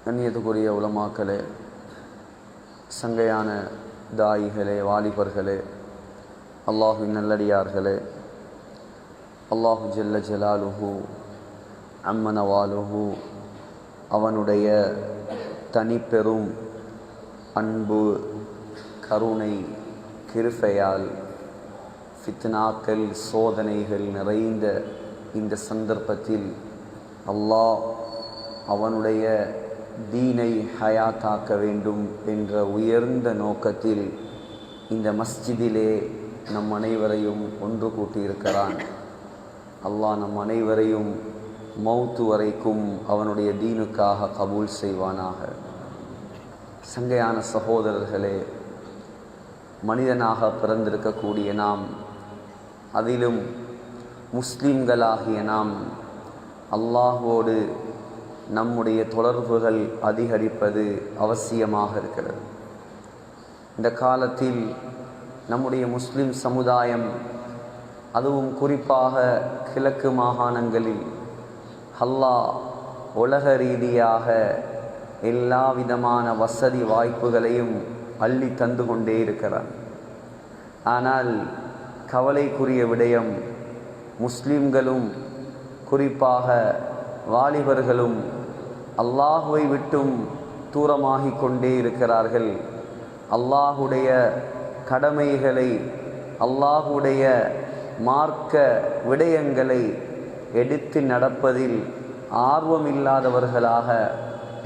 கண்ணியத்துக்குரிய உலமாக்களே, சங்கையான தாயிகளே, வாலிபர்களே, அல்லாஹுவின் நல்லடியார்களே, அல்லாஹு ஜல்ல ஜலாலுஹு அம்மனவாலுஹு அவனுடைய தனிப்பெரும் அன்பு, கருணை, கிருபையால் ஃபித்னாக்கள், சோதனைகள் நிறைந்த இந்த சந்தர்ப்பத்தில் அல்லாஹ் அவனுடைய தீனை ஹயாத்தாக்க வேண்டும் என்ற உயர்ந்த நோக்கத்தில் இந்த மஸ்ஜிதிலே நம் அனைவரையும் ஒன்று கூட்டியிருக்கிறான். அல்லாஹ் நம் அனைவரையும் மௌத்து வரைக்கும் அவனுடைய தீனுக்காக கபூல் செய்வானாக. சங்கையான சகோதரர்களே, மனிதனாக பிறந்திருக்கக்கூடிய நாம், அதிலும் முஸ்லிம்களாகிய நாம், அல்லாஹ்வோடு நம்முடைய தொடர்புகள் அதிகரிப்பது அவசியமாக இருக்கிறது. இந்த காலத்தில் நம்முடைய முஸ்லிம் சமுதாயம், அதுவும் குறிப்பாக கிழக்கு மாகாணங்களில் அல்லாஹ் உலக ரீதியாக எல்லா விதமான வசதி வாய்ப்புகளையும் அள்ளி தந்து கொண்டே இருக்கிறார். ஆனால் கவலைக்குரிய விடயம், முஸ்லிம்களும் குறிப்பாக வாலிபர்களும் அல்லாஹுவை விட்டும் தூரமாகி கொண்டே இருக்கிறார்கள். அல்லாஹுடைய கடமைகளை, அல்லாஹுடைய மார்க்க விடயங்களை எடுத்து நடப்பதில் ஆர்வமில்லாதவர்களாக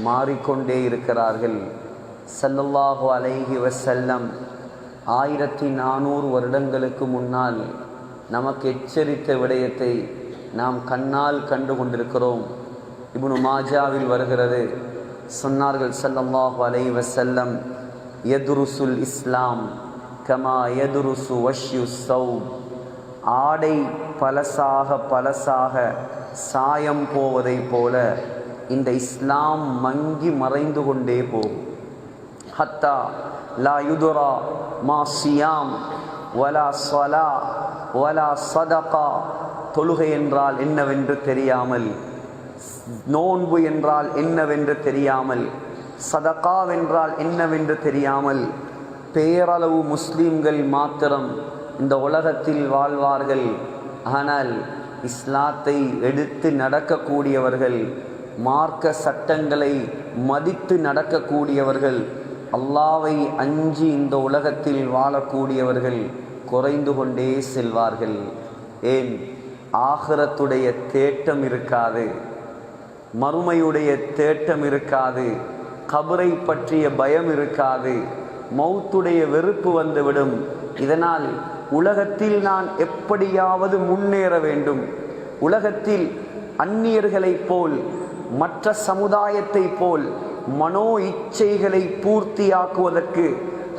மாறிக்கொண்டே இருக்கிறார்கள். ஸல்லல்லாஹு அலைஹி வஸல்லம் 1400 வருடங்களுக்கு முன்னால் நமக்கு எச்சரித்த விடயத்தை நாம் கண்ணால் கண்டு கொண்டிருக்கிறோம். இப்னு மாஜாவில் வருகிறது, சொன்னார்கள் ஸல்லல்லாஹு அலைஹி வஸல்லம், யதுருசுல் இஸ்லாம் கமா யதுருசு வஷ்யு ஸௌப். ஆடை பலசாக சாயம் போவதை போல இந்த இஸ்லாம் மங்கி மறைந்து கொண்டே போகும். ஹத்தா லா யுதுரா மா சியாம் வலா ஸலா வலா ஸதகா. தொழுகை என்றால் என்னவென்று தெரியாமல், நோன்பு என்றால் என்னவென்று தெரியாமல், சதகாவென்றால் என்னவென்று தெரியாமல் பேரளவு முஸ்லீம்கள் மாத்திரம் இந்த உலகத்தில் வாழ்வார்கள். ஆனால் இஸ்லாத்தை எடுத்து நடக்கக்கூடியவர்கள், மார்க்க சட்டங்களை மதித்து நடக்கக்கூடியவர்கள், அல்லாவை அஞ்சி இந்த உலகத்தில் வாழக்கூடியவர்கள் குறைந்து கொண்டே செல்வார்கள். ஏன்? ஆகிரத்துடைய தேட்டம் இருக்காது, மறுமையுடைய தேட்டம் இருக்காது, கபரை பற்றிய பயம் இருக்காது, மௌத்துடைய வெறுப்பு வந்துவிடும். இதனால் உலகத்தில் நான் எப்படியாவது முன்னேற வேண்டும், உலகத்தில் அந்நியர்களைப் போல், மற்ற சமுதாயத்தை போல் மனோ இச்சைகளை பூர்த்தியாக்குவதற்கு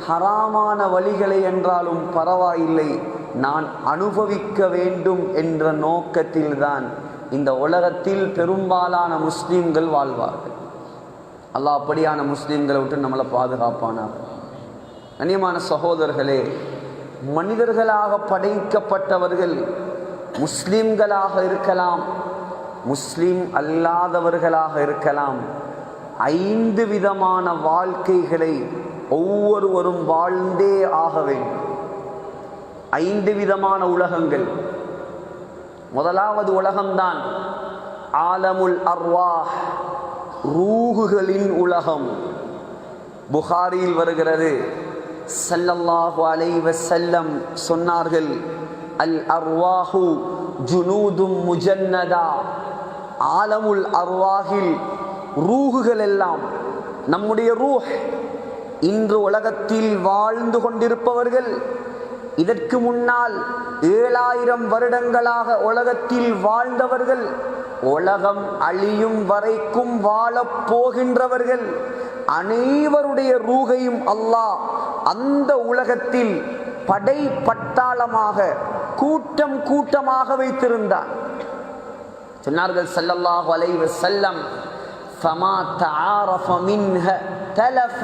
ஹராமான வழிகளை என்றாலும் பரவாயில்லை, நான் அனுபவிக்க வேண்டும் என்ற நோக்கத்தில்தான் இந்த உலகத்தில் பெரும்பாலான முஸ்லீம்கள் வாழ்வார்கள். அல்லாஹ் அப்படியான முஸ்லீம்களை விட்டு நம்மளை பாதுகாப்பானார். கண்ணியமான சகோதரர்களே, மனிதர்களாக படைக்கப்பட்டவர்கள் முஸ்லீம்களாக இருக்கலாம், முஸ்லீம் அல்லாதவர்களாக இருக்கலாம். 5 விதமான வாழ்க்கைகளை ஒவ்வொருவரும் வாழ்ந்தே ஆக வேண்டும். 5 விதமான உலகங்கள். முதலாவது உலகம்தான் ஆலமுல் அர்வாஹ், ரூஹுகளின் உலகம். புகாரியில் வருகிறது, ஸல்லல்லாஹு அலைஹி வஸல்லம் சொன்னார்கள், அல் அர்வாஹு ஜுனூதும் முஜன்னதா. ஆலமுல் அர்வாஹில் ரூஹுகள் எல்லாம், நம்முடைய ரூஹ், இன்று உலகத்தில் வாழ்ந்து கொண்டிருப்பவர்கள், இதற்கு முன்னால் 7000 வருடங்களாக உலகத்தில் வாழ்ந்தவர்கள், உலகம் அழியும் வரைக்கும் வாழப் போகின்றவர்கள், அனைவருடைய ரூகையும் அல்லாஹ் அந்த உலகத்தில் படை பட்டாளமாக, கூட்டம் கூட்டமாக வைத்திருந்தார். சொன்னார்கள் ஸல்லல்லாஹு அலைஹி வஸல்லம், ஃபமா தஆரஃப மின்ஹ தலஃப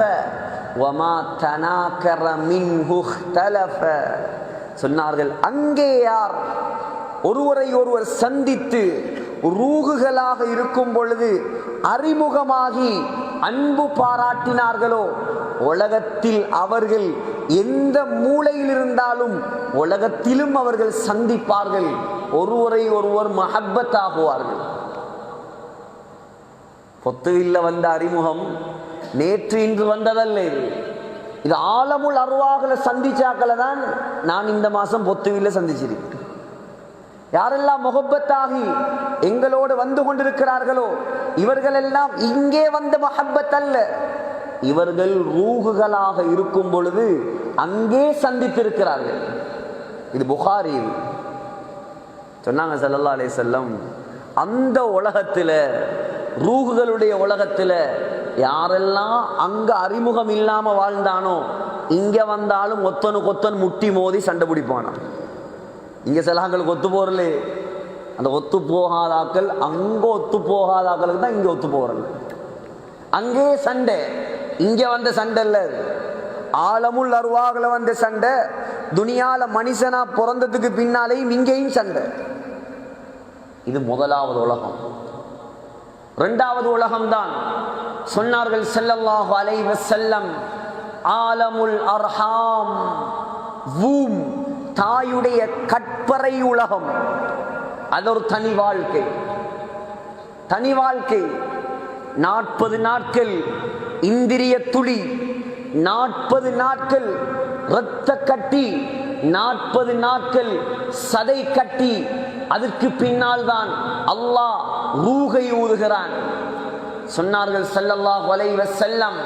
வமா தனாக்கர மின்ஹு இஹ்தலஃப. சொன்னார்கள், அங்கே யார் ஒருவரை ஒருவர் சந்தித்து ரூகுகளாக இருக்கும் பொழுது அறிமுகமாகி அன்பு பாராட்டினார்களோ உலகத்தில் அவர்கள் எந்த மூலையில் இருந்தாலும் உலகத்திலும் அவர்கள் சந்திப்பார்கள், ஒருவரை ஒருவர் மஹப்பத் ஆகுவார்கள். பொத்துவில்ல வந்த அறிமுகம் நேற்று இன்று வந்ததல்ல. இது ஆலமுல் அருவாகல சந்திச்சாக்களை தான் நான் இந்த மாசம் பொத்துவில்ல சந்திச்சிருக்கேன். யாரெல்லாம் முகப்பத்தாகி எங்களோடு வந்து கொண்டிருக்கிறார்களோ இவர்கள் எல்லாம் இங்கே வந்த மஹப்பத் அல்ல, இவர்கள் ரூகுகளாக இருக்கும் பொழுது அங்கே சந்தித்திருக்கிறார்கள். இது புகாரி சொன்னாங்க ஸல்லல்லாஹு அலைஹி வஸல்லம். அந்த உலகத்தில், ரூகுகளுடைய உலகத்தில் யாரெல்லாம் அங்க அறிமுகம் இல்லாம வாழ்ந்தானோ இங்க வந்தாலும் ஒத்தனுக்கு ஒத்தன் முட்டி மோதி சண்டை பிடிப்பானா. இங்க சிலாக்களுக்கு ஒத்து போறல, அந்த ஒத்து போகாதாக்கள் அங்க ஒத்து போகாதாக்களுக்கு தான் இங்க ஒத்து போறது. அங்கே சண்டை, இங்க வந்த சண்டை இல்ல, ஆலமுல் அருவாகல வந்த சண்டை. துனியால மனுஷனா பிறந்ததுக்கு பின்னாலேயும் இங்கேயும் சண்டை. இது முதலாவது உலகம். இரண்டாவது உலகம்தான் சொன்னார்கள் ஸல்லல்லாஹு அலைஹி வஸல்லம், ஆலமுல் அர்ஹாம், வூம், தாயுடைய கற்பறை உலகம். அது ஒரு தனி வாழ்க்கை, தனி வாழ்க்கை. 40 நாட்கள் இந்திரிய துளி, 40 நாட்கள் இரத்த கட்டி, 40 நாட்கள் சதை கட்டி, அதற்கு பின்னால் தான் அல்லாஹ் ரூஹை ஊதுகிறான். சொன்னார்கள் ஸல்லல்லாஹு அலைஹி வஸல்லம்,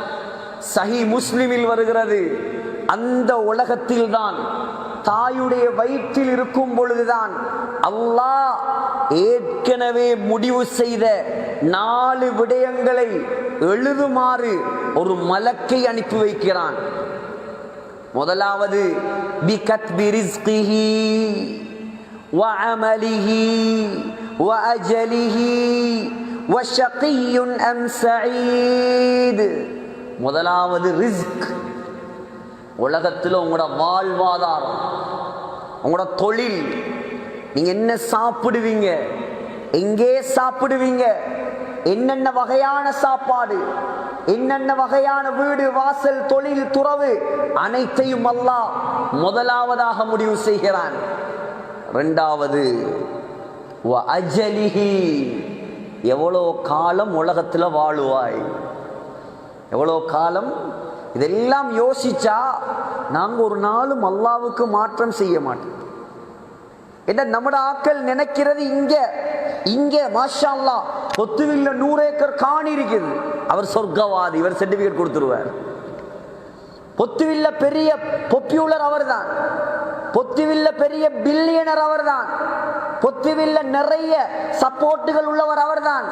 சஹீஹ் முஸ்லிமில் வருகிறது, அந்த உலகத்தில் தான் தாயுடைய வயிற்றில் இருக்கும் பொழுதுதான் அல்லாஹ் ஏற்கனவே முடிவு செய்த 4 விடயங்களை எழுதுமாறு ஒரு மலக்கை அனுப்பி வைக்கிறான். முதலாவது பிகத்பி ரிஸ்கிஹி வ அமலிஹி வ அஜலிஹி வ ஷகிய்யுன் அம் சஈத். முதலாவது ரிஸ்க். உலகத்தில் உங்களோட வாழ்வாதாரம், உங்களோட தொழில், நீங்க என்ன சாப்பிடுவீங்க, எங்கே சாப்பிடுவீங்க, என்னென்ன வகையான சாப்பாடு, என்னென்ன வகையான வீடு வாசல் தொழில் துறவு அனைத்தையும் அல்லாஹ் முதலாவதாக முடிவு செய்கிறான். இரண்டாவது வ அஜலிஹி, எவ்வளோ காலம் உலகத்தில் வாழுவாய், எவ்வளோ காலம். இதெல்லாம் யோசிச்சா நாங்க ஒரு நாளும் அல்லாவுக்கு மாற்றம் செய்ய மாட்டோம். என்ன நம்மட ஆக்கள் நினைக்கிறது இங்க இங்க மாஷா அல்லாஹ் பொத்துவில்ல 100 ஏக்கர் காணி இருக்குது, அவர் சொர்க்கவாதி, இவர் சர்டிபிகேட் கொடுத்துருவார். பொத்துவில்ல பெரிய பொப்யூலர் அவர் தான், பொத்துவில்ல பெரிய பில்லியனர் அவர் தான், பொத்துவில்ல நிறைய சப்போர்ட்டுகள் உள்ளவர் அவர் தான்.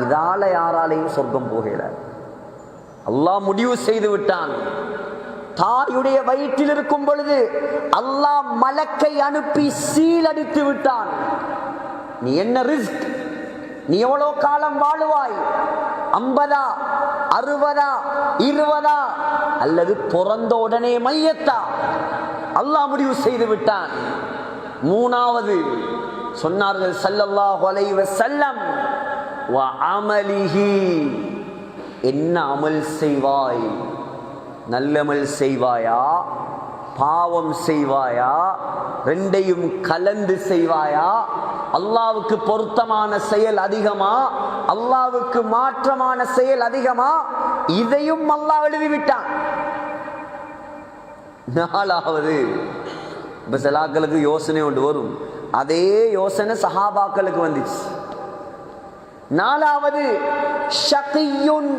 இதால யாராலையும் சொர்க்கம் போகிறார். அல்லாஹ் முடிவு செய்து விட்டான். தாயுடைய வயிற்றில் இருக்கும் பொழுது அல்லாஹ் மலக்கை அனுப்பி சீலடித்து விட்டான். நீ என்ன ரிஸ்க், நீ எவ்வளவு காலம் வாழுவாய், 50, 60, 20 அல்லது பிறந்த உடனே மையத்தா, அல்லாஹ் முடிவு செய்து விட்டான். மூணாவது சொன்னார்கள் ஸல்லல்லாஹு அலைஹி வஸல்லம், வ அமலிஹி, என்ன அமல் செய்வாய், நல்லமல் செய்வாயா, பாவம் செய்வாயா, ரெண்டையும் கலந்து செய்வாயா, அல்லாவுக்கு பொருத்தமான செயல் அதிகமா, அல்லாவுக்கு மாற்றமான செயல் அதிகமா, இதையும் அல்லாஹ் எழுதிவிட்டான். நாலாவது, இப்ப சிலாக்களுக்கு யோசனை ஒன்று வரும், அதே யோசனை சஹாபாக்களுக்கு வந்துச்சு. நாலாவது ஷகிய்யுன்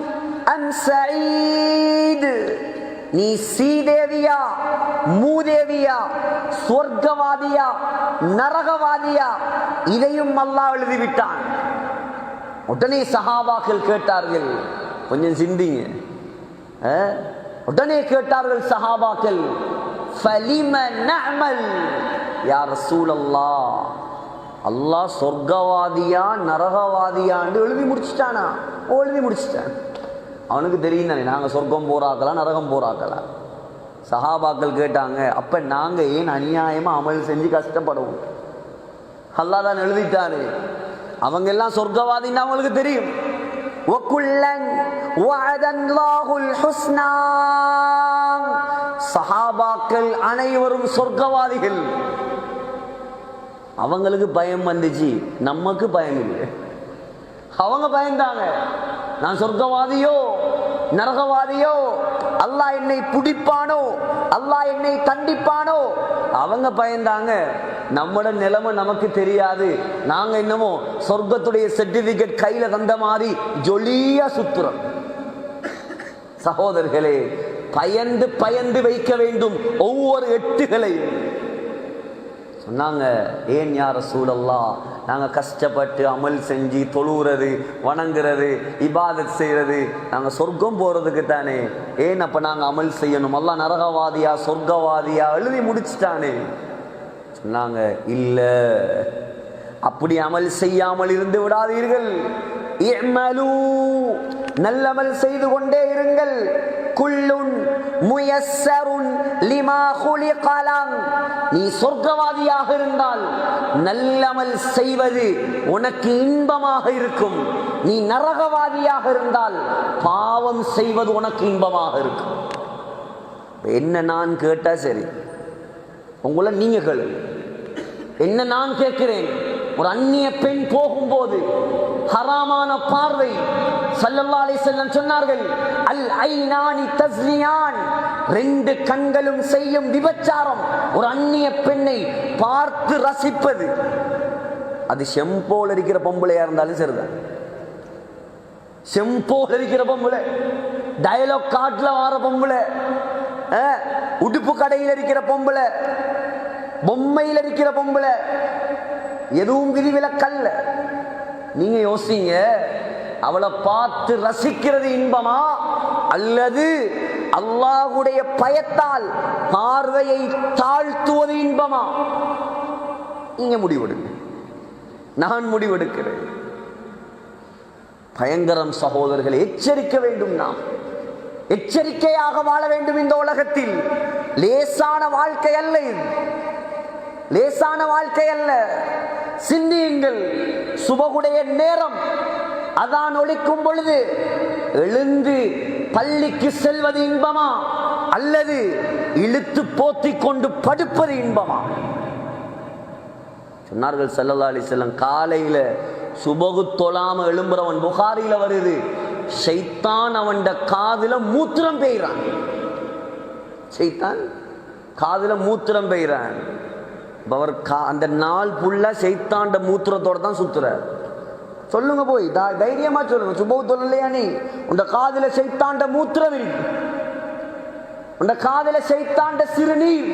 அம் சஈத், நீ சீதேவியா மூதேவியா, சொர்க்கவாதியா நரகவாதியா, இதையும் அல்லாஹ் எழுதிவிட்டான். உடனே சஹாபாக்கள் கேட்டார்கள், கொஞ்சம் சிந்திங்க. உடனே கேட்டார்கள் சஹாபாக்கள், ஃபலிம நஅமல் யா ரசூலல்லாஹ், அல்லாஹ் சொர்க்கவாதியா நரகவாதியான்னு எழுதி முடிச்சுட்டானா? எழுதி முடிச்சுட்டான். அவனுக்கு தெரியும் தானே நாங்கள் சொர்க்கம் போறாக்கலாம் நரகம் போறாக்கலாம். சஹாபாக்கள் கேட்டாங்க, அப்ப நாங்க ஏன் அநியாயமா அமல் செஞ்சு கஷ்டப்படுவோம்? அல்லாஹ் தான் எழுதிட்டாரு. அவங்க எல்லாம் சொர்க்கவாதின்னு அவங்களுக்கு தெரியும். வகுல்லன் வஅதல்லாஹுல் ஹுஸ்னா. சஹாபாக்கள் அனைவரும் சொர்க்கவாதிகள். அவங்களுக்கு பயம் வந்துச்சு, நமக்கு பயம் இல்லை. அவங்க பயந்தாங்க, நான் சொர்க்கவாதியோ நரகவாதியோ, அல்லாஹ் என்னை பிடிப்பானோ, அல்லாஹ் என்னை தண்டிப்பானோ. அவங்க பயந்தாங்க. நம்மளோட நிலைமை நமக்கு தெரியாது. நாங்க என்னமோ சொர்க்கத்துடைய சர்டிபிகேட் கையில தந்த மாதிரி ஜொலியா சுத்துறோம். சகோதரர்களே, பயந்து பயந்து வைக்க வேண்டும் ஒவ்வொரு எட்டுகளையும். சொன்னாங்க, ஏன் யா ரசூலல்லாஹ், நாங்க கஷ்டப்பட்டு அமல் செஞ்சு தொழுகிறது, வணங்குறது, இபாதத் செய்யறது, நாங்க சொர்க்கம் போறதுக்கு தானே. ஏன் அப்ப நாங்க அமல் செய்யணும்? அல்லாஹ் நரகவாதியா சொர்க்கவாதியா எழுதி முடிச்சுட்டானே. சொன்னாங்க, இல்ல, அப்படி அமல் செய்யாமல் இருந்து விடாதீர்கள். இஅமலு, நல்லமல் செய்து கொண்டே இருங்கள். குல்லுன் முயஸ்ஸருன் லிமா குலிக லஹ். நீ சொர்க்கவாதியாக இருந்தால் நல்லமல் செய்வது உனக்கு இன்பமாக இருக்கும். நீ நரகவாதியாக இருந்தால் பாவம் செய்வது உனக்கு இன்பமாக இருக்கும். என்ன நான் கேட்டா சரி, உங்களை நீங்க கேளு. என்ன நான் கேட்கிறேன், ஒரு அந்நிய பெண் போகும்போது ஹராமான பார்வை, ஸல்லல்லாஹு அலைஹி வஸல்லம் சொன்னார்கள், அல் ஐனானி தஸ்னியான், ரெண்டு கண்களும் செய்யும் விபச்சாரம். ஒரு அந்நிய பெண்ணை பார்த்து ரசிப்பது, அது செம்போல் இருக்கிற பொம்பளையா இருந்தாலும் சரிதான். செம்போல் இருக்கிற பொம்பளை, டயலாக் காட்டுல வார பொம்பளை, உடுப்பு கடையில் இருக்கிற பொம்பளை, பொம்மையில் இருக்கிற பொம்பளை, எதுவும் விதிவிலக்கல்ல. நீங்க யோசிங்க, அவளை பார்த்து ரசிக்கிறது இன்பமா அல்லது அல்லாஹ்வுடைய பயத்தால் பார்வையை தாழ்த்துவது இன்பமா? நீங்க முடிவெடுங்க, நான் முடிவெடுக்கிறேன். பயங்கரம் சகோதரர்களை, எச்சரிக்க வேண்டும். நாம் எச்சரிக்கையாக வாழ வேண்டும். இந்த உலகத்தில் லேசான வாழ்க்கை அல்ல இது, லேசான வாழ்க்கை அல்ல. சிந்தியுங்கள். சுபகுடைய நேரம் அதான் ஒலிக்கும் பொழுது எழுந்து பள்ளிக்கு செல்வது இன்பமா அல்லது இழுத்து போத்தி கொண்டு படுப்பது இன்பமா? சொன்னார்கள் ஸல்லல்லாஹு அலைஹி வஸல்லம், காலையில சுபகு தொழாம எழும்புறவன், புகாரில வருது, ஷைத்தான் அவன் காதுல மூத்திரம் பெய்றான். ஷைத்தான் காதுல மூத்திரம் பெய்றான். அவர் அந்த நாள் புள்ள ஷைத்தாண்ட மூத்திரத்தோட தான் சுத்துற. சொல்லுங்க, போய் தைரியமா சொல்லுங்க, சுபவு தொழலையா நீ? உண்ட காதுல ஷைத்தாண்ட மூத்திரம் இருக்கு, உண்ட காதுல ஷைத்தாண்ட சிறுநீர்.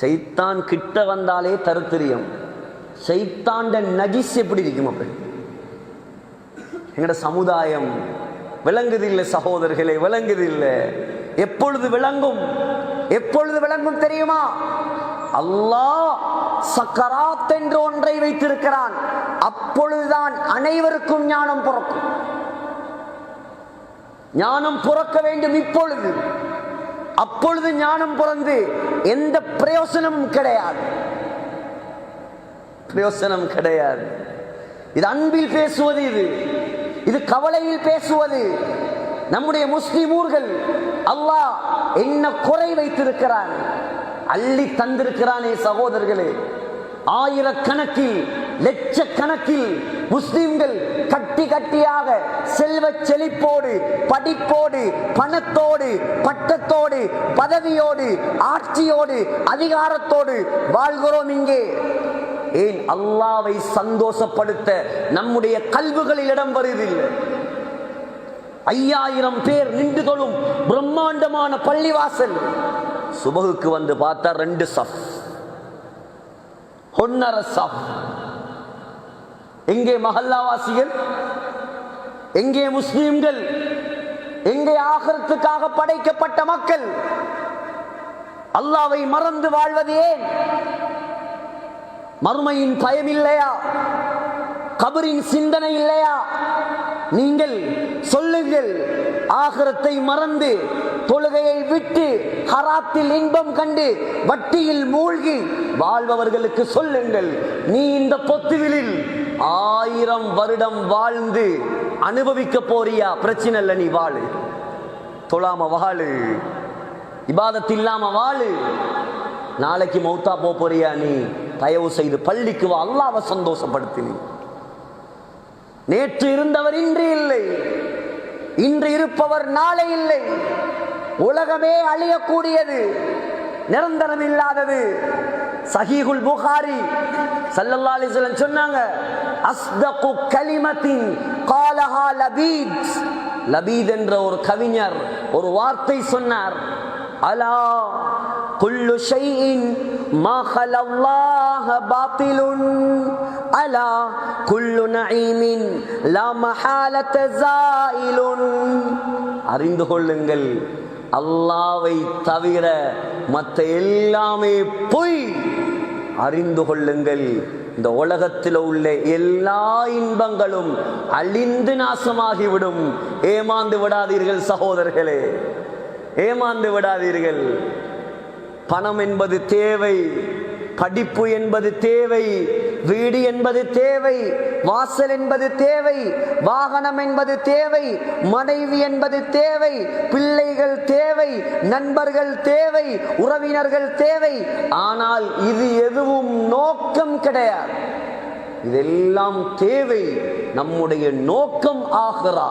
ஷைத்தான் கிட்ட வந்தாலே தருத்திரியம். ஷைத்தாண்ட நஜிஸ் எப்படி இருக்கும்? அப்ப எங்கட சமுதாயம் விளங்குதில்லை சகோதரர்களே, விளங்குதில்லை. எப்பொழுது விளங்கும்? எப்பொழுது விளங்கும் தெரியுமா? அல்லாஹ் சக்கராத் என்ற ஒன்றை வைத்திருக்கிறான். அப்பொழுதுதான் அனைவருக்கும் ஞானம் பிறக்கும். ஞானம் பிறக்க வேண்டும் இப்பொழுது. அப்பொழுது ஞானம் பிறந்து எந்த பிரயோசனமும் கிடையாது, பிரயோசனம் கிடையாது. இது அன்பில் பேசுவது, இது கவலையில் பேசுவது. நம்முடைய முஸ்லிம் ஊர்கள் அல்லாஹ் என்ன குறை வைத்திருக்கிறான், அள்ளி தந்திருக்கிறானே சகோதரர்களே. ஆயிரக்கணக்கில் லட்சக்கணக்கில் முஸ்லிம்கள் கட்டி கட்டியாக செல்வ செழிப்போடு, படிப்போடு, பணத்தோடு, பட்டத்தோடு, பதவியோடு, ஆட்சியோடு, அதிகாரத்தோடு வாழ்கிறோம் இங்கே. ஏன்? அல்லாஹ்வை சந்தோஷப்படுத்த நம்முடைய கல்விகளில் இடம் வருவதில்லை. 5000 பேர் நின்று தொழும் பிரம்மாண்டமான பள்ளிவாசல், சுபகுக்கு வந்து பார்த்தா 2 சஃப், 1.5 சஃப். எங்கே மஹல்லாவாசிகள்? எங்கே முஸ்லிம்கள்? எங்கே ஆகிரத்துக்காக படைக்கப்பட்ட மக்கள்? அல்லாஹ்வை மறந்து வாழ்வது ஏன்? மறுமையின் பயம் இல்லையா? கபரின் சிந்தனை இல்லையா? நீங்கள் சொல்லுங்கள், ஆகிரத்தை மறந்து தொழுகையை விட்டு ஹராத்தில் இன்பம் கண்டு வட்டியில் மூழ்கி வாழ்பவர்களுக்கு சொல்லுங்கள், நீ இந்த பொத்துவிலில் 1000 வருடம் வாழ்ந்து அனுபவிக்க போறியா? பிரச்சனை இல்லை, நீ வாழு. தொழாம வாழு, இபாதத் இல்லாம வாழு. நாளைக்கு மௌத்தா போறியா? நீ தயவு செய்து பள்ளிக்கு வா, அல்லாஹ்வை சந்தோஷப்படுத்தி. நேற்று இருந்தவர் இன்று இல்லை, இன்று இருப்பவர் நாளை இல்லை. உலகமே அழியக்கூடியது, நிரந்தரம் இல்லாதது. சஹீஹுல் புகாரி ஸல்லல்லாஹு அலைஹி வஸல்லம் சொன்னாங்க, அஸ்தகு கலிமத்தின் காலஹா லபீத். லபீத் என்ற ஒரு கவிஞர் ஒரு வார்த்தை சொன்னார், அலா குல்லு ஷைஇன் மா ஹலல்லாஹ பாத்திலுன் அலா குல்லு நஈமின் லா மஹாலத ஸாயிலுன். அறிந்து கொள்ளுங்கள், அல்லாஹ்வை தவிர மற்ற எல்லாமே பொய். அறிந்து கொள்ளுங்கள், இந்த உலகத்தில் உள்ள எல்லா இன்பங்களும் அழிந்து நாசமாகிவிடும். ஏமாந்து விடாதீர்கள் சகோதரர்களே, ஏமாந்து விடாதீர்கள். பணம் என்பது தேவை, படிப்பு என்பது தேவை, வீடு என்பது தேவை, வாசல் என்பது தேவை, வாகனம் என்பது தேவை, மனைவி என்பது தேவை, பிள்ளைகள் தேவை, நண்பர்கள் தேவை, உறவினர்கள் தேவை. ஆனால் இது எதுவும் நோக்கம் கிடையாது. இதெல்லாம் தேவை. நம்முடைய நோக்கம் ஆகிரா,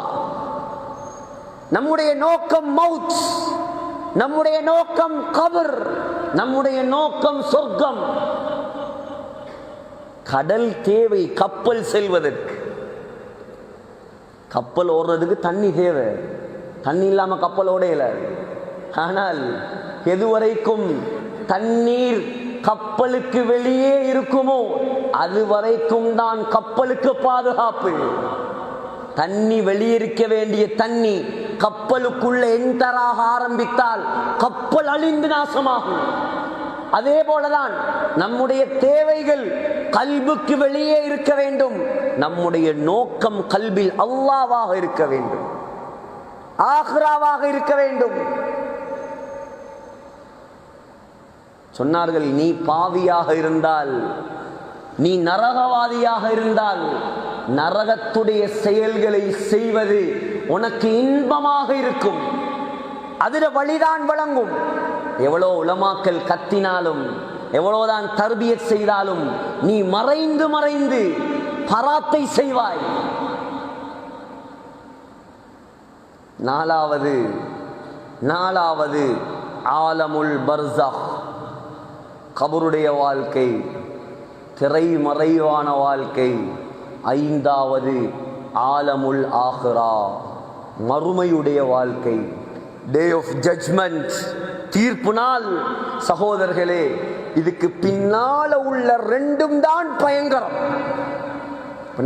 நம்முடைய நோக்கம் மவுத், நம்முடைய நோக்கம் கபர், நம்முடைய நோக்கம் சொர்க்கம். கடல் தேவை கப்பல் செல்வதற்கு. கப்பல் ஓடுறதுக்கு தண்ணி தேவை, தண்ணி இல்லாம கப்பல் ஓடையில. ஆனால் எதுவரைக்கும் தண்ணீர் கப்பலுக்கு வெளியே இருக்குமோ அதுவரைக்கும் தான் கப்பலுக்கு பாதுகாப்பு. தண்ணி வெளியிருக்க வேண்டிய தண்ணி கப்பலுக்குள்ள என்டராக ஆரம்பித்தால் கப்பல் அழிந்து நாசமாகும். அதே போலதான் நம்முடைய தேவைகள் கல்புக்கு வெளியே இருக்க வேண்டும். நம்முடைய நோக்கம் கல்பில் அல்லாஹ்வாக இருக்க வேண்டும், ஆகிராவாக இருக்க வேண்டும். சொன்னார்கள், நீ பாவியாக இருந்தால், நீ நரகவாதியாக இருந்தால், நரகத்துடைய செயல்களை செய்வது உனக்கு இன்பமாக இருக்கும், அதில வழிதான் வழங்கும். எவ்வளோ உலமாக்கள் கத்தினாலும், எவ்வளவுதான் தர்பியத் செய்தாலும், நீ மறைந்து மறைந்து பராத்தை செய்வாய். நாலாவது ஆலமுல் பர்ஸஹ், கபருடைய வாழ்க்கை, திரைமறைவான வாழ்க்கை. 5வது ஆலமுல் ஆஹிரா, மறுமையுடைய வாழ்க்கை, டே ஆஃப் ஜட்ஜ்மெண்ட், தீர்ப்பு நாள். சகோதரர்களே, இதுக்கு பின்னால உள்ள 2ம் தான் பயங்கரம்.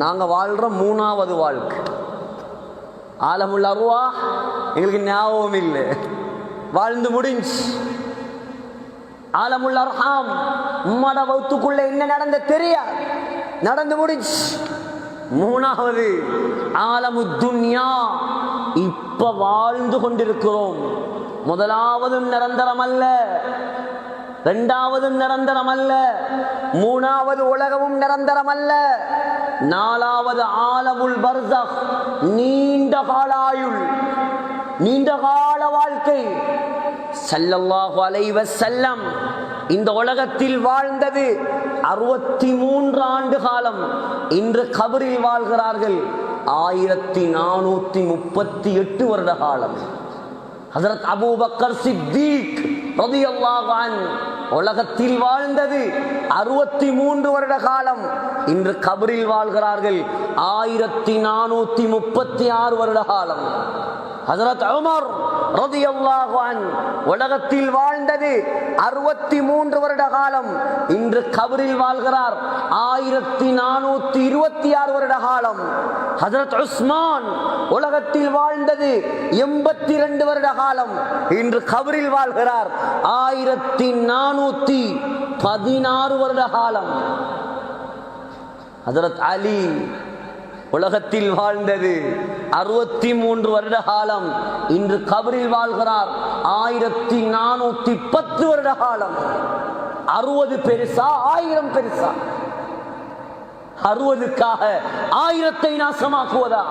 நாங்க வாழ்ற 3வது வாழ்க்கை ஆலமுல் அர்வாஹ், எங்களுக்கு ஞாபகம் இல்லை, வாழ்ந்து முடிஞ்சு. ஆலமுல் அர்ஹாம், உம்மட வௌத்துக்குள்ள என்ன நடந்த தெரியாது, நடந்து முடிஞ்சு. 3வது ஆலமு துன்யா, இப்ப வாழ்ந்து கொண்டிருக்கிறோம். முதலாவதும் நிரந்தரம் அல்ல, 2வதும் நிரந்தரம் அல்ல, 3வது உலகமும் நிரந்தரம் அல்ல. 4வது ஆலமுல் பர்ஸஹ், நீண்ட கால ஆயுள், நீண்ட கால வாழ்க்கை. ஸல்லல்லாஹு அலைஹி வஸல்லம் இந்த உலகத்தில் வாழ்ந்தது 63 ஆண்டு காலம். இன்று கபரில் வாழ்கிறார்கள் 1438 வருட காலம். ஹஜ்ரத் அபூபக்கர் சித்தீக் ரலியல்லாஹு அன்ஹு உலகத்தில் வாழ்ந்தது 63 வருட காலம். இன்று கபரில் வாழ்கிறார்கள் 1436 வருட காலம். ஹஜ்ரத் உமர் ரலியல்லாஹு அன்ஹு உலகத்தில் வாழ்ந்தது 63 வருட காலம். இன்று கபரில் வாழ்கிறார் 1426 வருட காலம். ஹஜ்ரத் உஸ்மான் உலகத்தில் வாழ்ந்தது 82 வருட காலம். இன்று கபரில் வாழ்கிறார் 1416 வருட காலம். ஹஜ்ரத் அலி உலகத்தில் வாழ்ந்தது 63 வருட காலம். இன்று கபரில் வாழ்கிறார் 1410 வருட காலம். 60 பெருசா 1000 பெருசா? 60க்காக 1000 நாசமாக்குவதா?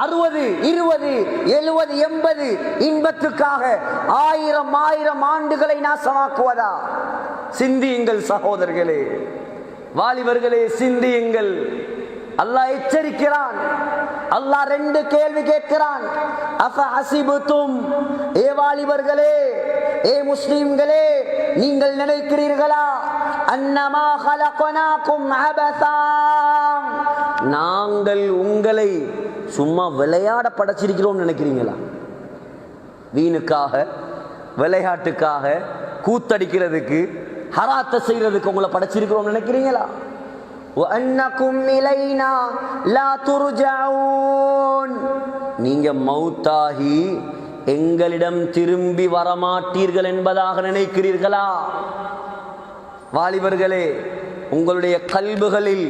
60, 20, 70, 80 இன்பத்துக்காக 1000 ஆண்டுகளை நாசமாக்குவதா? சிந்தியுங்கள் சகோதரர்களே, வாலிபர்களே, சிந்தியுங்கள். அல்லாஹ் எச்சரிக்கிறான். அல்லாஹ் 2 கேள்வி கேட்கிறான். அஃபஹஸிபுதும், ஏ வாலிபர்களே, ஏ முஸ்லிம்களே, நீங்கள் நினைக்கிறீர்களா அன்னமா ஹலக்னாகும் அபஸா, நாங்கள் உங்களை சும்மா விளையாட படைச்சிருக்கிறோம் நினைக்கிறீங்களா? வீணுக்காக, விளையாட்டுக்காக, கூத்தடிக்கிறதுக்கு, ஹராத்த செய்யறதுக்கு உங்களை படைச்சிருக்கிறோம் நினைக்கிறீங்களா? وَأَنَّكُمْ إِلَيْنَا لَا تُرْجَعُونَ, நீங்க மௌத்தாகி எங்களிடம் திரும்பி வரமாட்டீர்கள் என்பதாக நினைக்கிறீர்களா? வாலிபர்களே, உங்களுடைய கல்புகளில்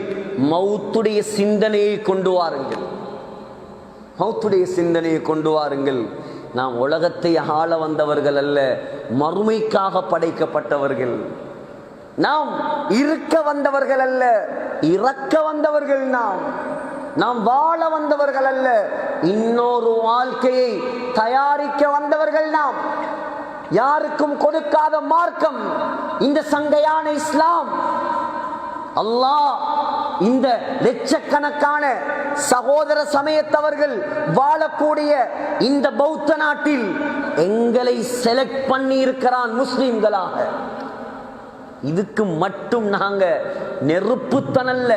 மௌத்துடைய சிந்தனையை கொண்டு வாருங்கள். மௌத்துடைய சிந்தனையை கொண்டு வாருங்கள். நாம் உலகத்தை ஆள வந்தவர்கள் அல்ல, மறுமைக்காக படைக்கப்பட்டவர்கள். நாம் இருக்க வந்தவர்கள் அல்ல, இறக்க வந்தவர்கள். நாம் வாழ வந்தவர்கள் அல்ல, இன்னொரு வாழ்க்கையை தயாரிக்க வந்தவர்கள். நாம் யாருக்கும் கொடுக்காத மார்க்கம் இந்த சங்கையான இஸ்லாம். அல்லாஹ் இந்த லட்சக்கணக்கான சகோதர சமயத்தவர்கள் வாழக்கூடிய இந்த பௌத்த நாட்டில் எங்களை செலக்ட் பண்ணி இருக்கிறான் முஸ்லிம்களாக. இதுக்கு மட்டும் நாங்க நெருப்புத்தனல்ல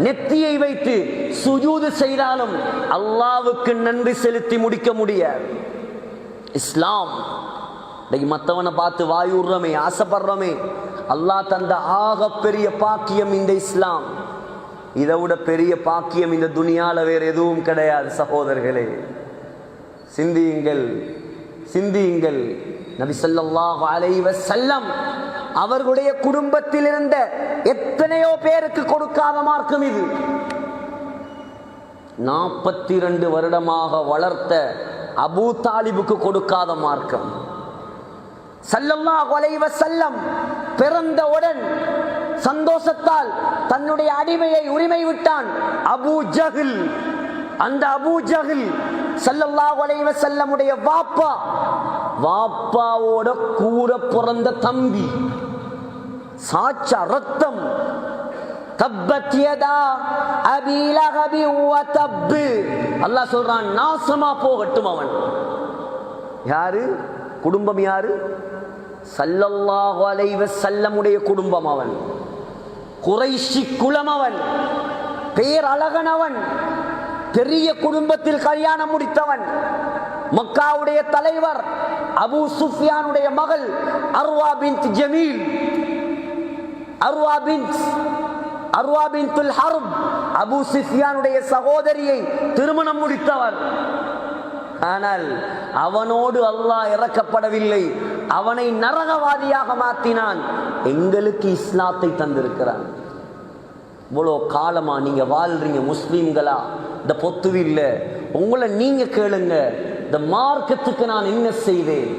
நெத்தியை வைத்து சுஜூது செய்தாலும் அல்லாவுக்கு நன்றி செலுத்தி முடிக்க முடியாது. இஸ்லாம் மற்றவனை பார்த்து வாயுறமே, ஆசைப்படுறோமே. அல்லாஹ் தந்த ஆக பெரிய பாக்கியம் இந்த இஸ்லாம். இதை விட பெரிய பாக்கியம் இந்த துனியால வேற எதுவும் கிடையாது. சகோதரர்களே, சிந்தியுங்கள், சிந்தியுங்கள். நபி ஸல்லல்லாஹு அலைஹி வஸல்லம் அவர்களுடைய குடும்பத்தில் இருந்த எத்தனையோ பேருக்கு கொடுக்காத மார்க்கம் இது. 42 வருடமாக வளர்த்த அபூ தாலிபுக்கு கொடுக்காத மார்க்கம். ஸல்லல்லாஹு அலைஹி வஸல்லம் பிறந்தவுடன் சந்தோஷத்தால் தன்னுடைய அடிமையை உரிமை விட்டான் அபூ ஜஹில். அந்த அபூ ஜஹில் ஸல்லல்லாஹு அலைஹி வஸல்லமுடைய வாப்பாவோட கூட பிறந்த தம்பி, சாட்சா ரத்தம். தப்பத் யதா அபீ லஹபி வ தப். அல்லாஹ் சொல்றான், நாசமா போகட்டும் அவன். யாரு குடும்பம்? யாரு? ஸல்லல்லாஹு அலைஹி வஸல்லமுடைய குடும்பம். அவன் குறைஷி குலம், அவன் பேரழகனவன், பெரிய குடும்பத்தில் கல்யாணம் முடித்தவன். மக்காவுடைய தலைவர் அபூ சுஃபியானுடைய மகள் அர்வா பின்த் ஜமீல், அர்வா பின்த்துல் ஹர்ப், அபூ சுஃபியானுடைய சகோதரியை திருமணம் முடித்தவர். ஆனால் அவனோடு அல்லாஹ் இறக்கப்படவில்லை, அவனை நரகவாதியாக மாற்றினான். எங்களுக்கு இஸ்லாத்தை தந்திருக்கிறான். இவ்வளோ காலமா நீங்க வாழ்றீங்க முஸ்லீம்களா? இந்த பொத்துவில்ல உங்களை நீங்க கேளுங்க, இந்த மார்க்கத்துக்கு நான் என்ன செய்தேன்,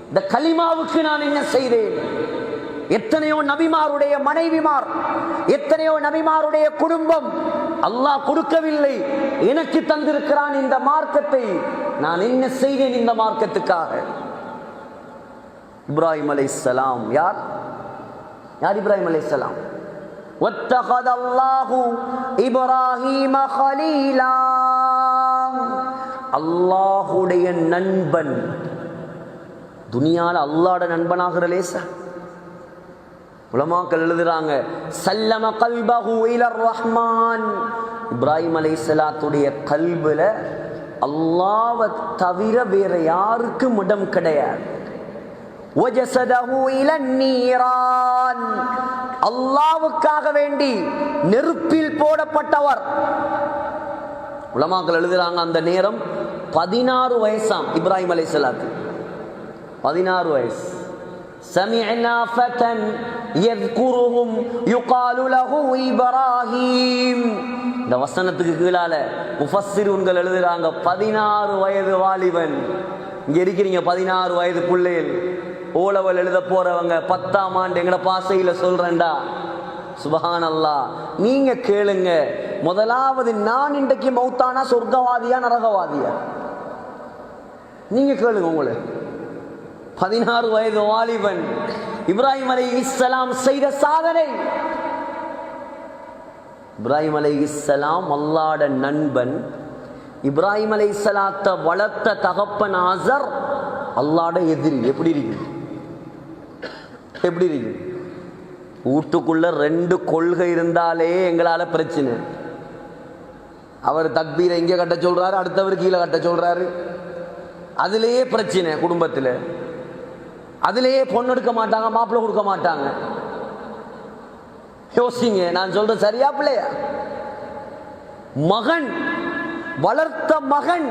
இந்த கலிமாவுக்கு நான் என்ன செய்தேன்? எத்தனையோ நபிமாருடைய மனைவிமார், எத்தனையோ நபிமாருடைய குடும்பம் அல்லாஹ் கொடுக்கவில்லை, எனக்கு தந்திருக்கிறான் இந்த மார்க்கத்தை. நான் என்ன செய்தேன் இந்த மார்க்கத்துக்காக? இப்ராஹிம் அலைஹிஸ்ஸலாம். யார் இப்ராஹிம் அலைஹிஸ்ஸலாம்? வத்தகத அல்லாஹு இப்ராஹீம கலீலா. அல்லாஹுடைய நண்பன். துனியால அல்லாஹ்வுடைய நண்பனாகிற லேசா? உலமாக்கள் எழுதுறாங்க, சல்லம கல்பஹு இலர் ரஹ்மான். இப்ராஹிம் அலைஹிஸ்ஸலாத்துடைய கல்புல அல்லாஹ்வை தவிர வேற யாருக்கும் இடம் கிடையாது. வஜஸதஹு இலன் நீரான். அல்லாஹ்வுக்காக வேண்டி நெருப்பில் போடப்பட்டவர். உலமாக்கள் எழுதுறாங்க, அந்த நேரம் 16 வயசாம் இப்ராஹிம் அலைஹிஸ்ஸலாத்து. 16 வயசு. سمعنا فتى يذكرهم يقال له إبراهيم. இந்த வசனத்துக்கு கீழால முஃபஸ்ஸிரூன்கள் எழுதுறாங்க 16 வயது வாலிபன். இங்க இருக்கிறீங்க 16 வயது பிள்ளைகள், ஓலவல் எழுத போறவங்க, 10ஆம் ஆண்டு எங்கட பாசையில சொல்றேன்டா. சுபஹானல்லாஹ். நீங்க கேளுங்க, முதலாவது நான் இன்றைக்கு மௌத்தானா சொர்க்கவாதியா நரகவாதியா? நீங்க கேளுங்க. உங்களை 16 வயது வாலிபன் இப்ராஹிம் அலைஹிஸ்ஸலாம் செய்த சாதனை. இப்ராஹிம் அலைஹிஸ்ஸலாம் அல்லாஹ்வுடைய நண்பன். இப்ராஹிம் அலைஹிஸ்ஸலாத்தை வளர்த்த தகப்பன் ஆசர் அல்லாஹ்வுடைய எதிரி. எப்படி இருக்கு? எப்படி இருக்கு? வீட்டுக்குள்ள 2 கொள்கை இருந்தாலே எங்களால பிரச்சனை. அவர் தக்பீரை இங்கே கட்ட சொல்றாரு, அடுத்தவர் கீழே கட்ட சொல்றாரு. அதுலேயே பிரச்சனை குடும்பத்தில். அதுலேயே பொண்ணு எடுக்க மாட்டாங்க, மாப்பிள்ளை கொடுக்க மாட்டாங்க. யோசிங்க, நான் சொல்றது சரியா பிள்ளையா? மகன், வளர்த்த மகன்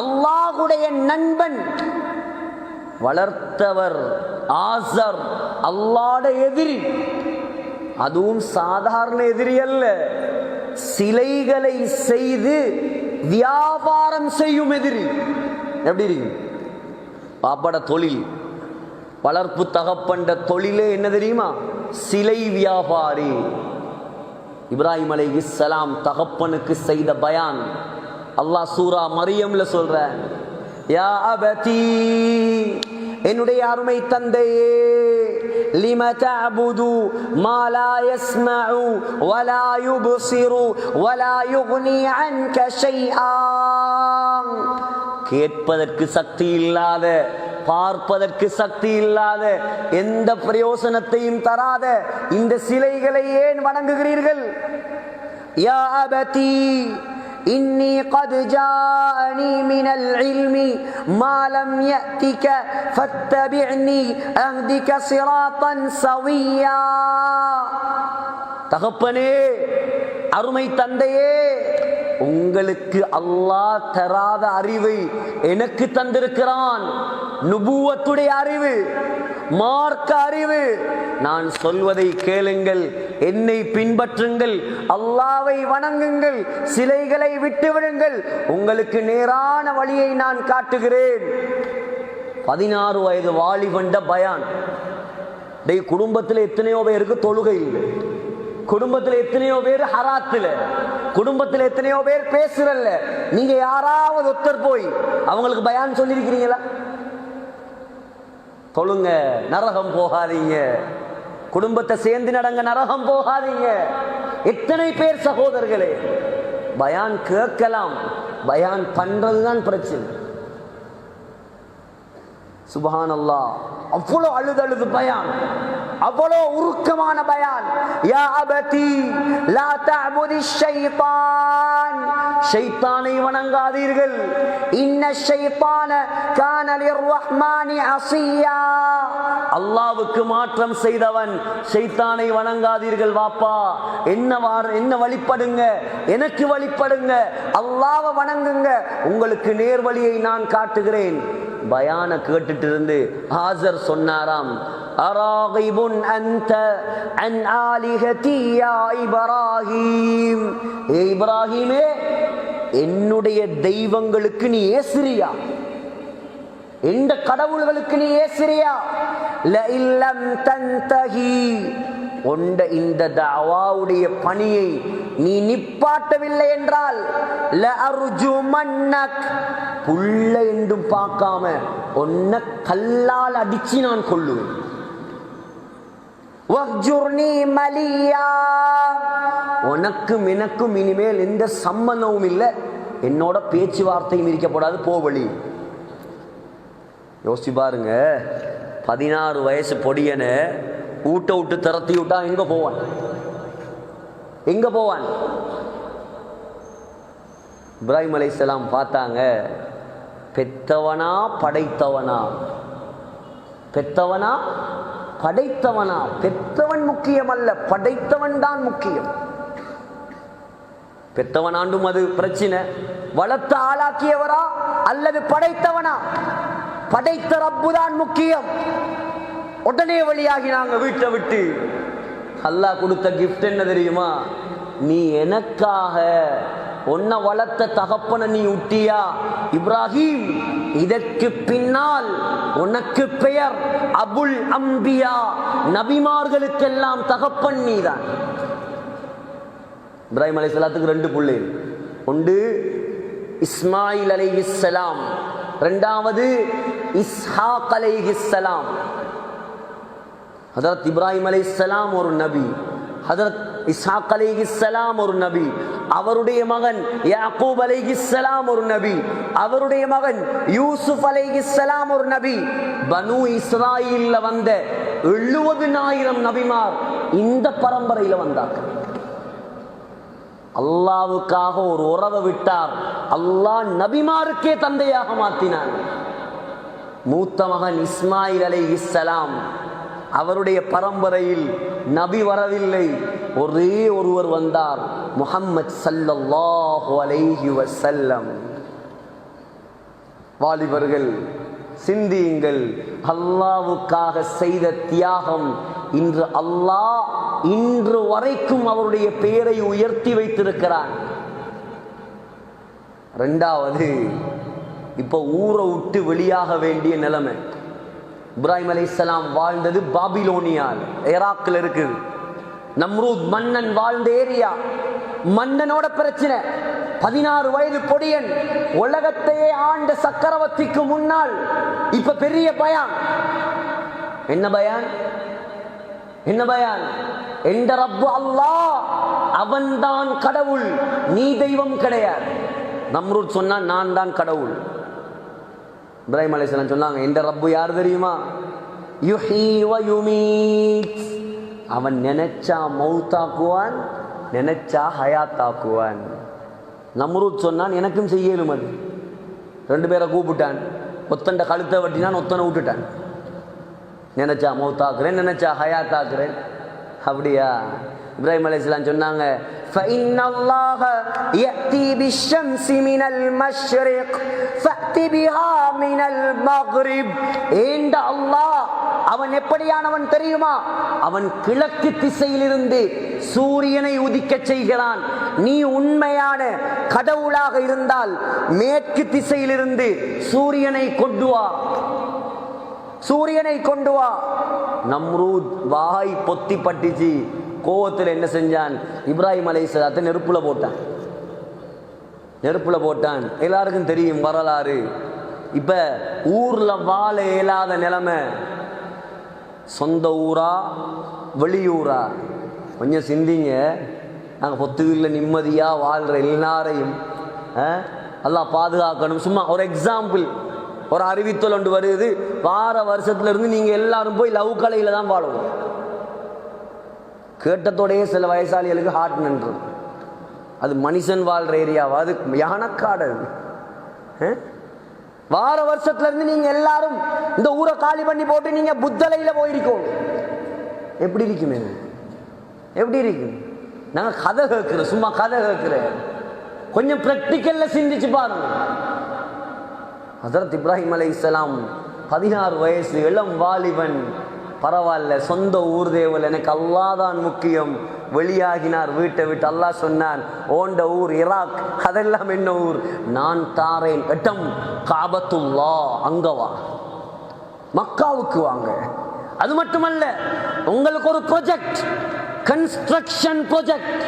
அல்லாஹ்வுடைய நண்பன், வளர்த்தவர் ஆசர் அல்லாஹ்வுடைய எதிரி. அதுவும் சாதாரண எதிரி அல்ல, சிலைகளை செய்து வியாபாரம் செய்யும் எதிரி. எப்படி இருக்கு? பாப்பட தொழில், வளர்ப்பு தகப்பண்ட தொழிலே என்ன தெரியுமா? சிலை வியாபாரி. இப்ராஹிம் அலைஹிஸ்ஸலாம் தகப்பனுக்கு செய்த பயான் அல்லாஹ் சூரா மரியம்ல சொல்ற, யா அபதி, என்னுடைய அருமை தந்தையே, லிம தஅபுது மா லா யஸ்மஉ வலா யுப்சிரு வலா யுக்னி அன்க ஷைஆ. கேட்பதற்கு சக்தி இல்லாத, பார்ப்பதற்கு சக்தி இல்லாத, எந்த பிரயோசனத்தையும் தராத இந்த சிலைகளை ஏன் வணங்குகிறீர்கள்? யா அபதி இன்னி கத் ஜாஅனி மினல் இல்மி மா லம் யஅதிக ஃபத்தபிஅனி அஹ்திக ஸிராத்தன் ஸவிய்யா. தகப்பனே, அருமை தந்தையே, உங்களுக்கு அல்லாஹ் தராத அறிவை எனக்கு தந்திருக்கிறான். நுபுவத்துடைய அறிவு, மார்க்க அறிவு. நான் சொல்வதை கேளுங்கள், என்னை பின்பற்றுங்கள், அல்லாஹ்வை வணங்குங்கள், சிலைகளை விட்டுவிடுங்கள், உங்களுக்கு நேரான வழியை நான் காட்டுகிறேன். 16 வயது வாலிபண்ட பயான். குடும்பத்தில் எத்தனையோ பேருக்கு தொழுகை இல்லை, குடும்பத்தில் எத்தனையோ பேர் ஹராத்துல, குடும்பத்தில் எத்தனையோ பேர் பேசுறல்ல. நீங்க யாராவது ஒருத்தர் போய் அவங்களுக்கு பயான் சொல்லியிருக்கிறீங்களா? தொழுங்க, நரகம் போகாதீங்க. குடும்பத்தை சேர்ந்து நடங்க, நரகம் போகாதீங்க. எத்தனை பேர் சகோதரர்களே பயான் கேட்கலாம், பயான் பண்றதுதான் பிரச்சனை. சுப்ஹானல்லாஹ். அவ்வளோ அழுது பயான், அவ்வளோ உருக்கமான பயான். யா அபதி லா தஅபுதி ஷைத்தான், ஷைத்தானை வணங்காதீர்கள். இன்ன ஷைத்தான கான லிர்ரஹ்மானி அஸியா, அல்லாஹ்வுக்கு மாற்றம் செய்தவன் ஷைத்தானை வணங்காதீர்கள். வாப்பா, என்ன வழிபடுங்க, எனக்கு வழிபடுங்க, அல்லாஹ்வை வணங்குங்க, உங்களுக்கு நேர்வழியை நான் காட்டுகிறேன். பயான கேட்டுட்டு இருந்து ஆசர் சொன்னாராம், அராகிபுன் அன்த அன் ஆலிஹதி யா இப்ராஹிம். ஏ இப்ராஹிமே, என்னுடைய தெய்வங்களுக்கு நீ ஏசுறியா? எந்த கடவுள்களுக்கு நீ ஏசுறியா? லஇல்லம் தன்தஹி, உண்ட இந்த தஅவாவுடைய பணியை நீ நிப்பாட்டவில்லை என்றால் லஅர்ஜுமன்னக், புள்ள என்றும் பார்க்காம உன்னை கல்லால் அடிச்சு நான் கொல்லுவேன். வஹ்ஜுர்னி மலியா, உனக்கும் எனக்கும் இனிமேல் எந்த சம்பந்தமும் இல்லை, என்னோட பேச்சுவார்த்தையும் இருக்கப்படாது, போவழி. யோசிச்சு பாருங்க, 16 வயசு பொடியன ஊட்ட விட்டு திரத்தி விட்டா எங்க போவான்? எங்க போவான்? இப்ராஹிம் அலைஹிஸ்ஸலாம் பார்த்தாங்க, பெத்தவனா படைத்தவனா? பெத்தவனா படைத்தவனா? பெத்தவன் முக்கியம் அல்ல, படைத்தவன் தான் முக்கியம். பெத்தவனாண்டும் அது பிரச்சனை, வளர்த்த ஆளாக்கியவரா அல்லது படைத்தவனா? படைத்த ரப்பு தான் முக்கியம். உடனே வழியாகி நாங்க வீட்டை விட்டு. அல்லாஹ் கொடுத்த கிஃப்ட் என்ன தெரியுமா? நீ எனக்காக உன்னை வளர்த்த தகப்பனை நீ உட்டியா இப்ராஹிம், இதற்கு பின்னால் உனக்கு பெயர் அபுல் அம்பியா, நபிமார்களுக்கெல்லாம் தகப்பன் நீதான். இப்ராஹிம் அலைஹிஸ்ஸலாத்துக்கு 2 பிள்ளைகள். ஒன்று இஸ்மாயில் அலைஹிஸ்ஸலாம், இரண்டாவது இஸ்ஹாக் அலைஹிஸ்ஸலாம். ஹஜரத் இப்ராஹிம் அலைஹிஸ்ஸலாம் ஒரு நபி, ஹஜரத் இஸ்ஹாக் அலைஹிஸ்ஸலாம் ஒரு நபி, அவருடைய மகன் யாக்கூப் அலைஹிஸ்ஸலாம் ஒரு நபி, அவருடைய மகன் யூசுப் அலைஹிஸ்ஸலாம் ஒரு நபி. பனு இஸ்ராயீல்ல வந்த 70,000 நபிமார் இந்த பரம்பரையில வந்தார்கள். அல்லாவுக்காக ஒரு உறவை விட்டார், அல்லாஹ் நபிமாருக்கே தந்தையாக மாற்றினார். மூத்த மகன் இஸ்மாயில் அலைஹிஸ்ஸலாம், அவருடைய பரம்பரையில் நபி வரவில்லை, ஒரே ஒருவர் வந்தார், முஹம்மத் ஸல்லல்லாஹு அலைஹி வஸல்லம். வாலிபர்கள் சிந்தியுங்கள், அல்லாவுக்காக செய்த தியாகம் இன்று அல்லாஹ் இன்று வரைக்கும் அவருடைய பெயரை உயர்த்தி வைத்திருக்கிறான். இரண்டாவது, இப்ப ஊரை விட்டு வெளியாக வேண்டிய நிலைமை. இப்ராஹிம் அலைஹிஸ்ஸலாம் வாழ்ந்தது பாபிலோனியால், ஈராக்கில் இருக்குது. நம்ரூத் மன்னன் வாழ்ந்த ஏரியா, மன்னனோட பிரச்சனை. 16 வயது பொடியன், உலகத்தையே ஆண்ட சக்கரவர்த்திக்கு முன்னால் இப்ப பெரிய பயான். என்ன பயான்? என்ன பயான்? என்ற ரப்பு அல்லாஹ், அவன்தான் கடவுள், நீ தெய்வம் கிடையாது. நம்ரூத் சொன்னான், நான் தான் கடவுள். இப்ராஹிம் அலைஹிஸ்ஸலாம் சொன்னாங்க, என்ற ரப்பு யார் தெரியுமா? யுஹீ வ யுமீத், அவன் நினைச்சா மௌத்தாக்குவான், நினைச்சா ஹயாத்தாக்குவான். நம்ரூத் சொன்னான், எனக்கும் செய்யலும் அது. 2 பேரை கூப்பிட்டான், ஒத்தண்ட கழுத்தை வட்டினான், ஒத்தனை விட்டுட்டான். நினைச்சா மௌத்தாக்குறேன், நினைச்சா ஹயாத்தாக்குறேன். அப்படியா? இப்ராஹிம் அலைஹிஸ்ஸலாம் சொன்னாங்க, فإن الله يأتي بالشمس من المشرق فأت بها من المغرب. ஏண்ட அல்லாஹ் அவன் எப்படியானவன் தெரியுமா? அவன் கிழக்கு திசையிலிருந்து சூரியனை உதிக்க செய்கிறான். நீ உண்மையான கடவுளாக இருந்தால் மேற்கு திசையிலிருந்து சூரியனை கொண்டு வா, சூரியனை கொண்டு வா. நம்ரூத் வாய் பொத்தி பட்டுச்சு. கோவத்தில் என்ன செஞ்சான்? இப்ராஹிம் அலைஹிஸ்ஸலாத்தை நெருப்புல போட்டான். நெருப்புல போட்டான். எல்லாருக்கும் தெரியும் வரலாறு. இப்ப ஊர்ல வாழ இயலாத நிலைமை. சொந்த ஊரா வெளியூரா? கொஞ்சம் சிந்திங்க. நாங்கள் பொத்துவில் நிம்மதியா வாழ்ற எல்லாரையும் அல்லாஹ் பாதுகாக்கணும். சும்மா ஒரு எக்ஸாம்பிள், ஒரு அறிவித்தல் ஒன்று வருது, வார வருஷத்துல இருந்து நீங்க எல்லாரும் போய் லவ் கலையில தான் வாழணும். கேட்டத்தோடையே சில வயசாளிகளுக்கு ஹார்ட் நின்று. அது மனுஷன் வாழ்ற ஏரியாவா? அது யானக்காடு. வார வருஷத்துல இருந்து நீங்க எல்லாரும் இந்த ஊரை காலி பண்ணி போட்டு நீங்க புத்தலையில போயிருக்கோம். எப்படி இருக்குமே? எப்படி இருக்கும்? நாங்க கதை கேட்கிறோம், சும்மா கதை கேட்கிறேன். கொஞ்சம் பிராக்டிக்கல்ல சிந்திச்சு பாருங்க. ஹஜரத் இப்ராஹிம் அலைஹிஸ்ஸலாம் 16 வயசு, இளம் வாலிபன். பரவாயில்ல, சொந்த ஊர் தேவல், எனக்கு அல்லாஹ் தான் முக்கியம். வெளியாகினார் வீட்டை விட்டு. அல்லாஹ் சொன்னான், ஓண்ட ஊர் ஈராக், அதெல்லாம் என்ன ஊர்? நான் தாரேன் இடம் காபத்துல்லா, அங்கவா, மக்காவுக்கு வாங்க. அது மட்டுமல்ல, உங்களுக்கு ஒரு ப்ராஜெக்ட், கன்ஸ்ட்ரக்ஷன் ப்ராஜெக்ட்,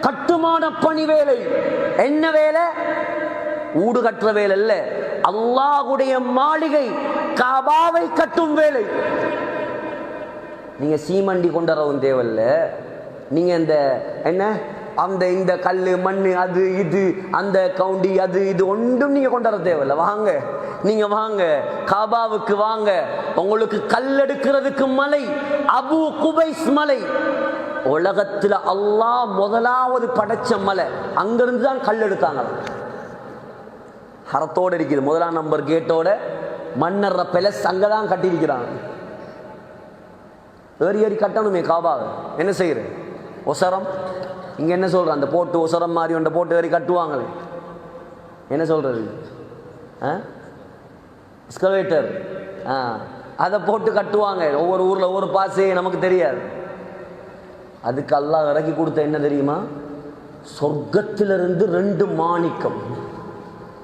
கட்டுமான பணி வேலை. என்ன வேலை? ஊடு கட்டுற வேலை இல்ல, அல்லாஹ்வுடைய மாளிகை காபாவை கட்டும் வேலை. நீங்க சீமண்டி கொண்டறவும் தேவையில்ல. நீங்க இந்த என்ன அந்த இந்த கல்லு மண்ணு அது இது அந்த கவுண்டி அது இது ஒன்றும் நீங்க கொண்டு வர தேவையில்ல. வாங்க, நீங்க வாங்க, காபாவுக்கு வாங்க. உங்களுக்கு கல் எடுக்கிறதுக்கு மலை அபு குபைஸ் மலை, உலகத்துல அல்லாஹ் முதலாவது படைச்ச மலை. அங்கிருந்து தான் கல் எடுத்தாங்க. ஹரத்தோட இருக்குது, 1ஆம் நம்பர் கேட்டோட. மன்னர் பெலஸ் அங்கதான் கட்டியிருக்கிறாங்க. ஏறி ஏறி கட்டணுமே காபாவை. என்ன செய்யற? ஒசரம் இங்க என்ன சொல்ற? அந்த போட்டு ஒசரம் மாதிரி ஒன்றை போட்டு ஏறி கட்டுவாங்களே, என்ன சொல்றது? எஸ்கலேட்டர், அதை போட்டு கட்டுவாங்க. ஒவ்வொரு ஊர்ல ஒவ்வொரு பாசே நமக்கு தெரியாது. அதுக்கு அல்லாஹ் இறக்கி கொடுத்த என்ன தெரியுமா? சொர்க்கத்திலிருந்து 2 மாணிக்கம்.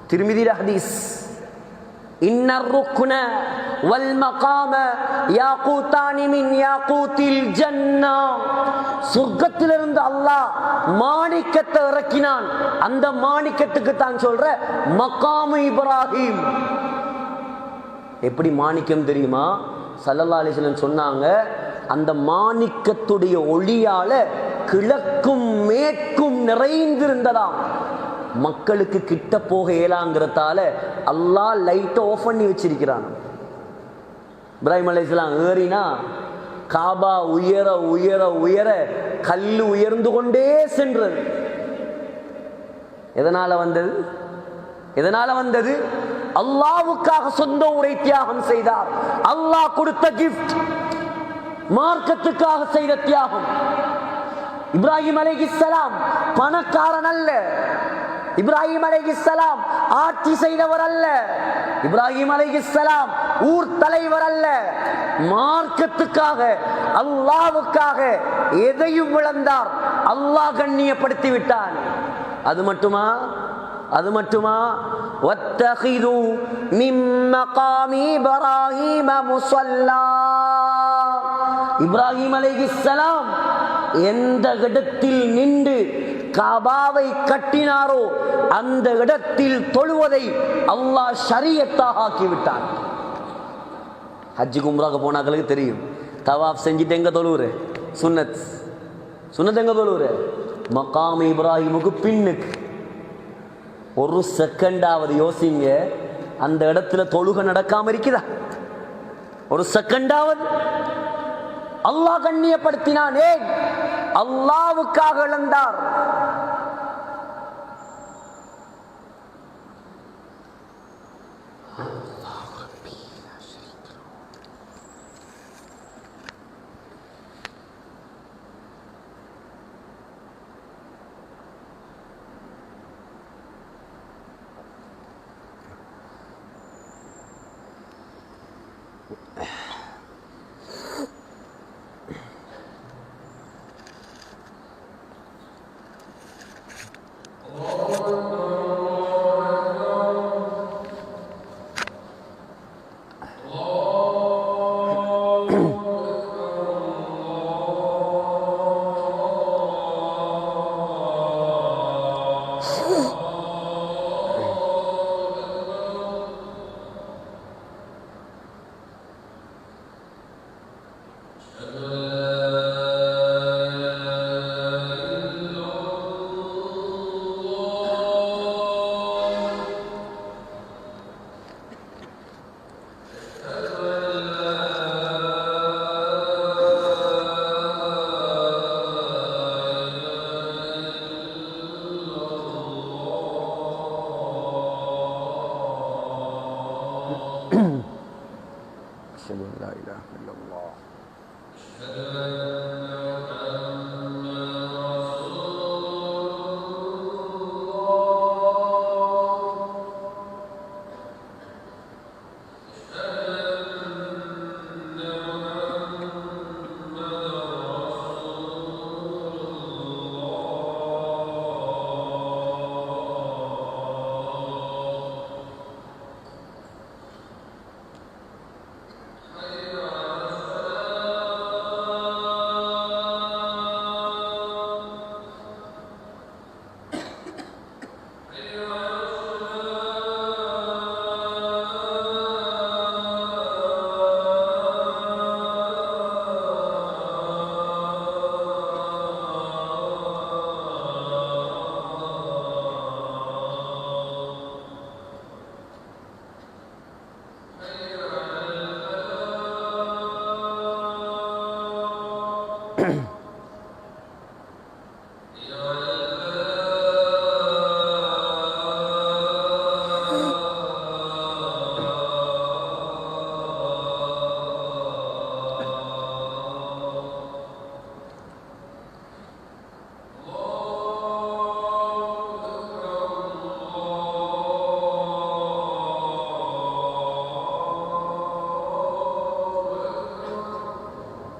திருமிதி ஹதீஸ். இன்னர் ருக்ன வல் மகாம யாகூதானி மின் யாகூத்தில் ஜன்னா. சொர்க்கத்திலிருந்து அல்லாஹ் மாணிக்கத்தை இறக்கினான். அந்த மாணிக்கத்துக்கு தான் சொல்ற மகாமு இப்ராஹிம். எப்படி மாணிக்கம் தெரியுமா? ஸல்லல்லாஹு அலைஹி வஸல்லம் சொன்னாங்க, அந்த மாணிக்கத்துடைய ஒளியால கிழக்கும் மேற்கும் நிறைந்திருந்ததாம். மக்களுக்கு கிட்ட போக இயலாங்கிறதால அல்லாஹ் லைட்டை ஆஃப் பண்ணி வச்சிருக்கிறான். இப்ராஹிம் அலைஹிஸ்ஸலாம் ஏறினா காபா உயர உயர உயர கல்லு உயர்ந்து கொண்டே சென்றது. எதனால வந்தது? எதனால வந்தது? அல்லாஹ்வுக்காக சொந்த ஊரை தியாகம் செய்தார். அல்லாஹ் கொடுத்த கிஃப்ட், மார்க்கத்துக்காக செய்த தியாகம். இப்ராஹிம் அலைஹிஸ்ஸலாம் பணக்காரன் அல்ல. இப்ராஹிம் அலைஹிஸ்ஸலாம் ஆட்சி செய்தவர் அல்ல. இப்ராஹிம் அலைஹிஸ்ஸலாம் ஊர் தலைவர் அல்ல. மார்க்கத்துக்காக, அல்லாஹ்வுக்காக எதையும் இழந்தார். அல்லாஹ் கண்ணியப்படுத்தி விட்டான். அது மட்டுமா? அது மட்டுமா? வத்தகிது மின் மகாமி இப்ராஹீம முஸல்லா. இப்ராஹிம் அலைஹிஸ்ஸலாம் எந்த இடத்தில் நின்று காபாவை கட்டினாரோ அந்த இடத்தில் தொழுவதை அல்லாஹ் ஷரியத்தாக ஆக்கிவிட்டான். ஹஜ்ஜுக்கு உம்ராக்கு போனாக்களுக்கு தெரியும். தவாப் செஞ்சுட்டு எங்க தொழுவுற? சுன்னத். சுன்னத் எங்க தொழுவுற? மகாம் இப்ராஹிமுக்கு பின்னுக்கு. ஒரு செகண்டாவது யோசிங்க, அந்த இடத்துல தொழுகை நடக்காம இருக்குதா? ஒரு செகண்டாவது? அல்லாஹ் கண்ணியப்படுத்தினான். ஏன்? அல்லாஹ்வுக்காக இழந்தார்.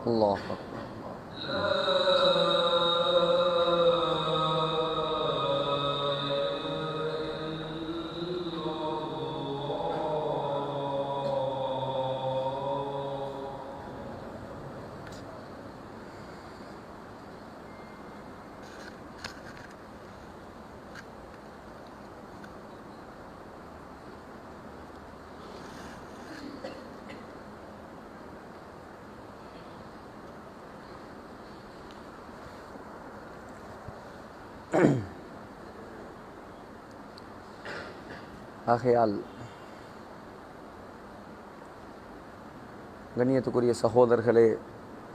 الله أكبر. ஆகையால் கண்ணியத்துக்குரிய சகோதரர்களே,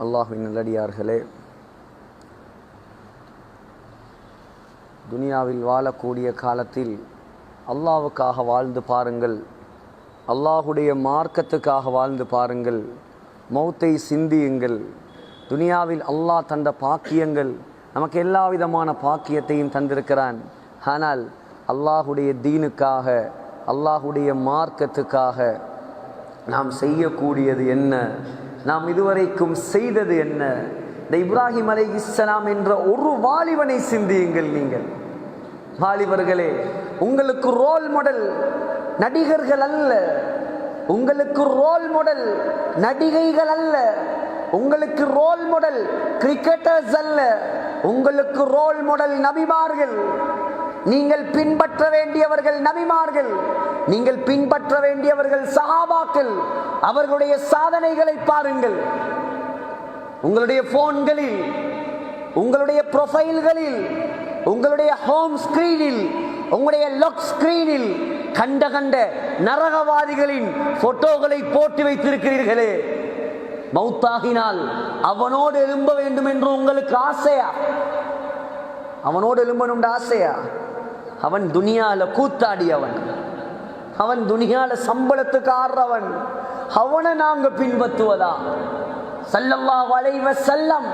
அல்லாஹ்வின் நல்லடியார்களே, துனியாவில் வாழக்கூடிய காலத்தில் அல்லாஹ்வுக்காக வாழ்ந்து பாருங்கள், அல்லாஹுடைய மார்க்கத்துக்காக வாழ்ந்து பாருங்கள், மௌத்தை சிந்தியுங்கள். துனியாவில் அல்லாஹ் தந்த பாக்கியங்கள், நமக்கு எல்லா விதமான பாக்கியத்தையும் தந்திருக்கிறான். ஆனால் அல்லாஹுடைய தீனுக்காக, அல்லாஹுடைய மார்க்கத்துக்காக நாம் செய்யக்கூடியது என்ன, நாம் இதுவரைக்கும் செய்தது என்ன? இந்த இப்ராஹிம் அலைஹிஸ்ஸலாம் என்ற ஒரு வாலிபனை சிந்தியுங்கள். நீங்கள் வாலிபர்களே, உங்களுக்கு ரோல் மாடல் நடிகர்கள் அல்ல, உங்களுக்கு ரோல் மாடல் நடிகைகள் அல்ல, உங்களுக்கு ரோல் மாடல் கிரிக்கெட்டர்ஸ் அல்ல, உங்களுக்கு ரோல் மாடல் நபிமார்கள். நீங்கள் பின்பற்ற வேண்டியவர்கள் நபிமார்கள், நீங்கள் பின்பற்ற வேண்டியவர்கள் சஹாபாக்கள். அவர்களுடைய சாதனைகளை பாருங்கள். உங்களுடைய போன்களில், உங்களுடைய ப்ரொஃபைல்களில், உங்களுடைய ஹோம் ஸ்கிரீனில், உங்களுடைய லாக் ஸ்கிரீனில் கண்ட கண்ட நரகவாதிகளின் போட்டோகளை போட்டு வைத்திருக்கிறீர்களே. மௌத்தாகினால் அவனோடு எழும்ப வேண்டும் என்று உங்களுக்கு ஆசையா? அவனோடு எழும்பணும் ஆசையா? அவன் துனியால கூத்தாடியவன், அவன் துனியால சம்பளத்துக்கு ஆடுறவன். அவனை நாங்க பின்பற்றுவதா? ஸல்லல்லாஹு அலைஹி வஸல்லம்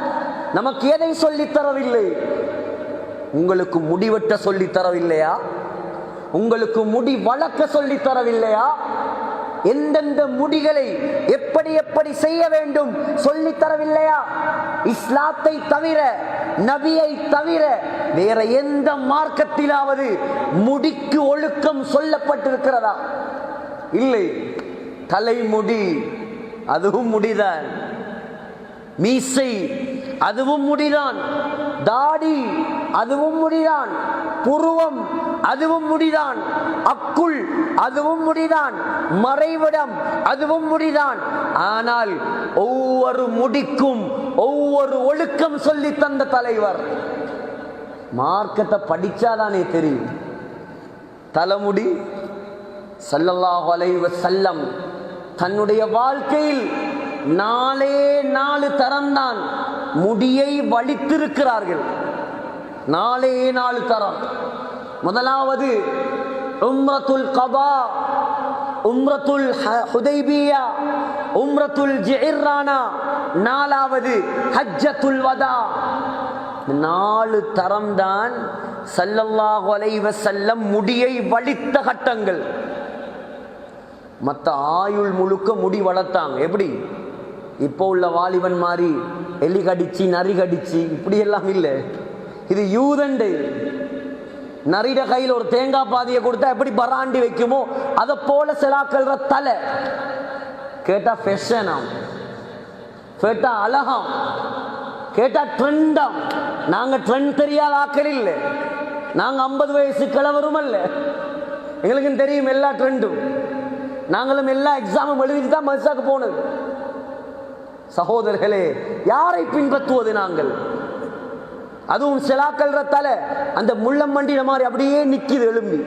நமக்கு எதை சொல்லித் தரவில்லை? உங்களுக்கு முடிவெட்ட சொல்லித் தரவில்லையா? உங்களுக்கு முடி வளர்க்க சொல்லித் தரவில்லையா? எந்தெந்த முடிகளை எப்படி எப்படி செய்ய வேண்டும் சொல்லித் தரவில்லையா? இஸ்லாத்தை தவிர, நபியை தவிர வேற எந்த மார்க்கத்திலாவது முடிக்கு ஒழுக்கம் சொல்லப்பட்டிருக்கிறதா? இல்லை. தலைமுடி அதுவும் முடிதான், மீசை அதுவும் முடிதான், தாடி அதுவும் முடிதான், புருவம் அதுவும் முடிதான், அக்குள் அதுவும் முடிதான், மறைவிடம் அதுவும் முடிதான். ஆனால் ஒவ்வொரு முடிக்கும் ஒவ்வொரு ஒழுக்கம் சொல்லி தந்த தலைவர். மார்க்கத்தை படிச்சாதானே தெரியும். தலைமுடி ஸல்லல்லாஹு அலைஹி வஸல்லம் தன்னுடைய வாழ்க்கையில் 4 தரம்தான் முடியை வலித்திருக்கிறார்கள். 4 தரம். முதலாவது உம்ரத்துல் கபா, உம்ரத்துல் ஹுதைபியா, உம்ரத்துல் ஜிஹ்ரானா, 4வது ஹஜ்ஜத்துல் வதா. 4 தரம் தான் ஸல்லல்லாஹு அலைஹி வஸல்லம் முடியை வலித்த கட்டங்கள். மற்ற ஆயுள் முழுக்க முடி வளர்த்தாங்க. எப்படி? இப்போ உள்ள வாலிபன் மாதிரி எலி கடிச்சு நரி கடிச்சு இப்படி எல்லாம் இல்லை. இது யூதண்டு. நரிட கையில் ஒரு தேங்காய் பாதியை கொடுத்தா எப்படி பராண்டி வைக்குமோ அதை போல சிலாக்கள் தலை. கேட்டா ஃபேஷனாம், கேட்டா அழகாம், கேட்டா ட்ரெண்டாம். நாங்க ட்ரெண்ட் தெரியாத ஆக்கள் இல்லை. நாங்க 50 வயசு கிழவரும் அல்ல. எங்களுக்கு தெரியும் எல்லா ட்ரெண்டும். நாங்களும் எல்லா எக்ஸாமும் எழுதிட்டு தான் மதுசாக்கு போனது. சகோதரர்களே, யாரை பின்பற்றுவது நாங்கள்? அதுவும் சிலாக்கள் தலை அந்த முள்ளம் மண்டின மாதிரி அப்படியே நிக்குது எழும்பி.